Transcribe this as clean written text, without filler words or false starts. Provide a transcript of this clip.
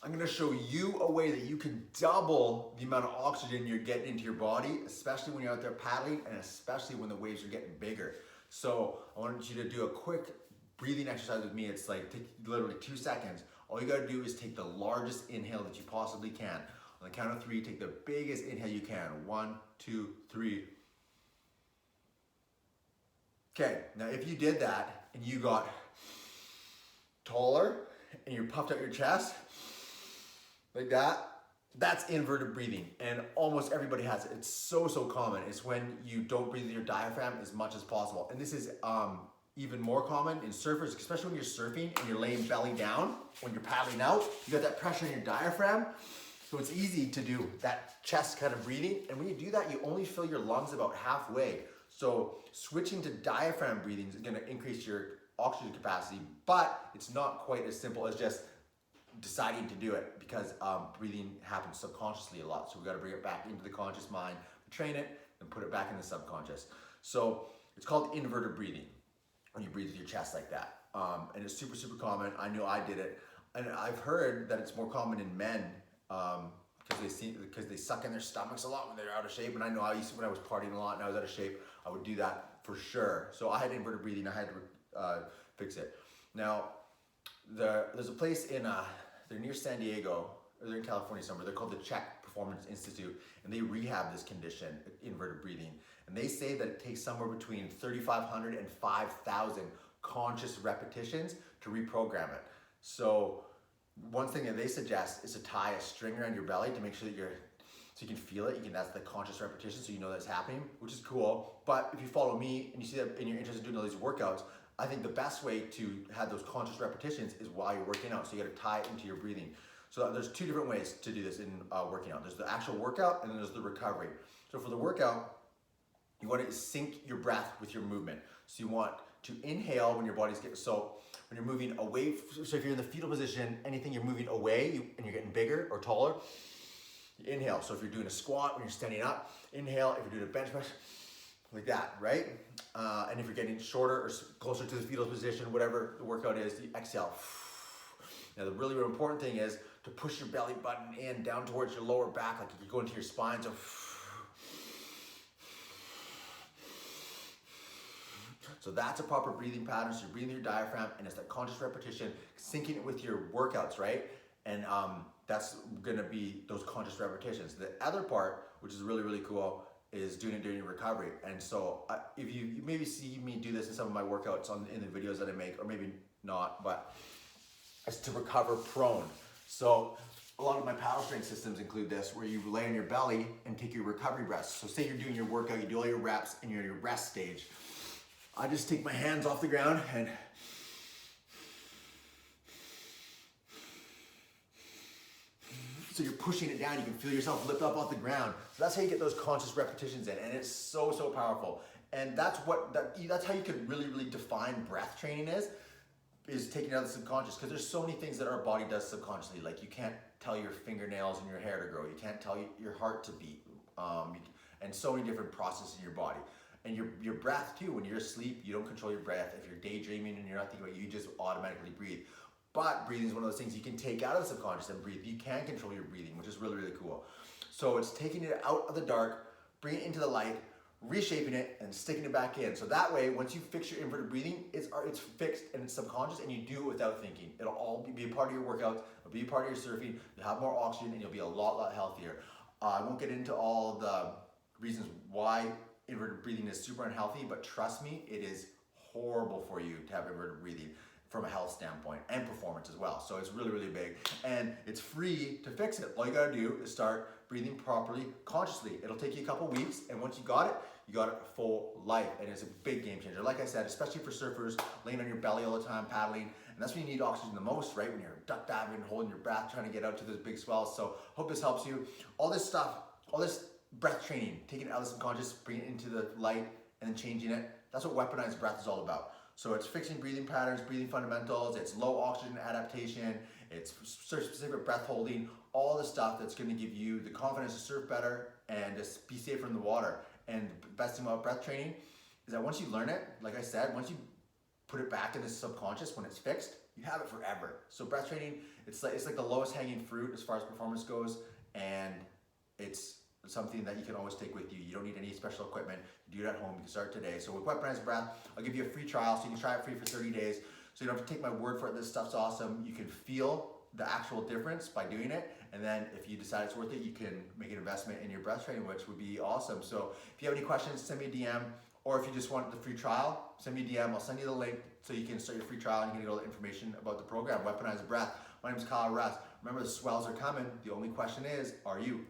I'm gonna show you a way that you can double the amount of oxygen you're getting into your body, especially when you're out there paddling and especially when the waves are getting bigger. So I want you to do a quick breathing exercise with me. It's like take literally 2 seconds. All you gotta do is take the largest inhale that you possibly can. On the count of 3, take the biggest inhale you can. 1, 2, 3. Okay, now if you did that and you got taller and you puffed out your chest like that, that's inverted breathing, and almost everybody has it. It's so common. It's when you don't breathe with your diaphragm as much as possible, and this is even more common in surfers, especially when you're surfing and you're laying belly down. When you're paddling out, you got that pressure in your diaphragm, so it's easy to do that chest kind of breathing. And when you do that, you only fill your lungs about halfway. So switching to diaphragm breathing is going to increase your oxygen capacity, but it's not quite as simple as just deciding to do it, because breathing happens subconsciously a lot. So we got to bring it back into the conscious mind, train it, and put it back in the subconscious. So it's called inverted breathing when you breathe with your chest like that. And it's super common. I know I did it. And I've heard that it's more common in men because they suck in their stomachs a lot when they're out of shape. And I know I used to, when I was partying a lot and I was out of shape, I would do that for sure. So I had inverted breathing. I had to fix it. Now, there's a place in, they're near San Diego, or they're in California somewhere. They're called the Czech Performance Institute, and they rehab this condition, inverted breathing. And they say that it takes somewhere between 3,500 and 5,000 conscious repetitions to reprogram it. So one thing that they suggest is to tie a string around your belly to make sure that so you can feel it. That's the conscious repetition, so you know that's happening, which is cool. But if you follow me and you see that and you're interested in doing all these workouts, I think the best way to have those conscious repetitions is while you're working out. So you got to tie it into your breathing. So there's 2 different ways to do this in working out. There's the actual workout and then there's the recovery. So for the workout, you want to sync your breath with your movement. So you want to inhale when your body's getting, so when you're moving away, so if you're in the fetal position, anything you're moving away and you're getting bigger or taller, you inhale. So if you're doing a squat, when you're standing up, inhale. If you're doing a bench press, like that, right? And if you're getting shorter or closer to the fetal position, whatever the workout is, you exhale. Now the really important thing is to push your belly button in down towards your lower back, like you go into your spine. So that's a proper breathing pattern. So you're breathing your diaphragm, and it's that conscious repetition, syncing it with your workouts, right? And that's gonna be those conscious repetitions. The other part, which is really cool, is doing it during your recovery. And so if you maybe see me do this in some of my workouts in the videos that I make, or maybe not, but it's to recover prone. So a lot of my paddle strength systems include this, where you lay on your belly and take your recovery breaths. So say you're doing your workout, you do all your reps, and you're in your rest stage. I just take my hands off the ground and so you're pushing it down, you can feel yourself lift up off the ground. So that's how you get those conscious repetitions in, and it's so powerful. And that's how you can really define breath training is taking out the subconscious, because there's so many things that our body does subconsciously. Like you can't tell your fingernails and your hair to grow, you can't tell your heart to beat, and so many different processes in your body. And your breath too, when you're asleep, you don't control your breath. If you're daydreaming and you're not thinking about it, you just automatically breathe. But breathing is one of those things you can take out of the subconscious and breathe. You can control your breathing, which is really cool. So it's taking it out of the dark, bringing it into the light, reshaping it, and sticking it back in. So that way, once you fix your inverted breathing, it's fixed and it's subconscious, and you do it without thinking. It'll all be a part of your workouts, it'll be a part of your surfing, you'll have more oxygen, and you'll be a lot healthier. I won't get into all the reasons why inverted breathing is super unhealthy, but trust me, it is horrible for you to have inverted breathing from a health standpoint and performance as well. So it's really big, and it's free to fix it. All you gotta do is start breathing properly, consciously. It'll take you a couple weeks, and once you got it full life, and it's a big game changer. Like I said, especially for surfers, laying on your belly all the time, paddling, and that's when you need oxygen the most, right? When you're duck diving, holding your breath, trying to get out to those big swells. So hope this helps you. All this stuff, all this breath training, taking it out of the subconscious, bringing it into the light, and then changing it. That's what weaponized breath is all about. So it's fixing breathing patterns, breathing fundamentals, it's low oxygen adaptation, it's surf-specific breath holding, all the stuff that's gonna give you the confidence to surf better and just be safer in the water. And the best thing about breath training is that once you learn it, like I said, once you put it back in the subconscious when it's fixed, you have it forever. So breath training is it's like the lowest hanging fruit as far as performance goes, and it's something that you can always take with you. You don't need any special equipment. You do it at home. You can start today. So with Weaponized Breath, I'll give you a free trial so you can try it free for 30 days. So you don't have to take my word for it. This stuff's awesome. You can feel the actual difference by doing it. And then if you decide it's worth it, you can make an investment in your breath training, which would be awesome. So if you have any questions, send me a DM. Or if you just want the free trial, send me a DM. I'll send you the link so you can start your free trial and you can get all the information about the program, Weaponized Breath. My name is Kyle Russ. Remember, the swells are coming. The only question is, are you?